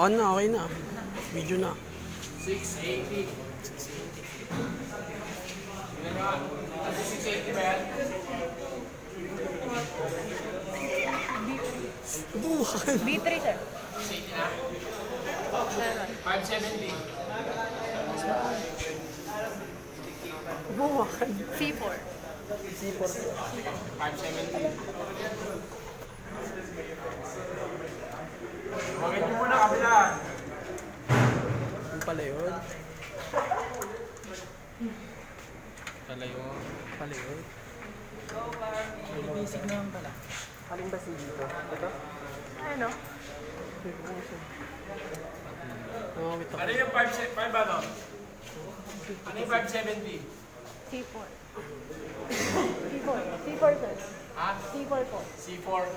Okay na. Video na. 680. 680 ba yan? Bukan. B3, sir. 680 na? Meron. 570. Bukan. C4. 570. Bakit mo muna kabila? Yung pala yun. Pala yun. Basic naman pala. Aling ba si dito? Ito? Ano? Nakawit ako. Ano yung 5 ano? Ano yung 570? C4. C4. C4, sir. Ha? C4 po. C4.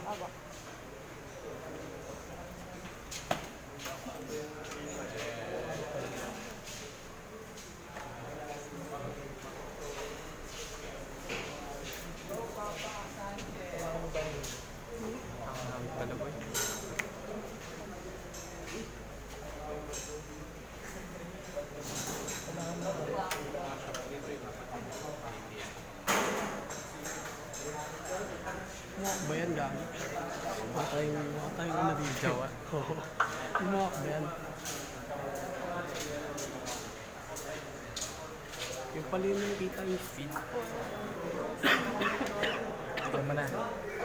Aba. Pala ba yun? Muwak ba yan, gano'n? Wala tayong nabidyo. Oo. Yung muwak ba yan? Yung pala yung nakikita yung feed. Ito mo na.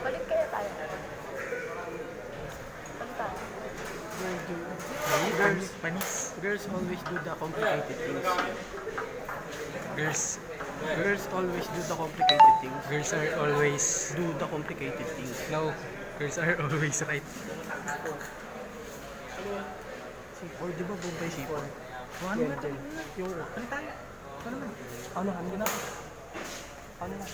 Balik kaya tayo. Balik tayo. Girls always do the complicated things. Girls always do the complicated things. Girls are always... Do the complicated things. No. Girls are always right. Or di ba Bombay C4? Ano Yan, ba? dyan. Yung... Ano tayo? Ano naman? Ano, ano na? Ano na?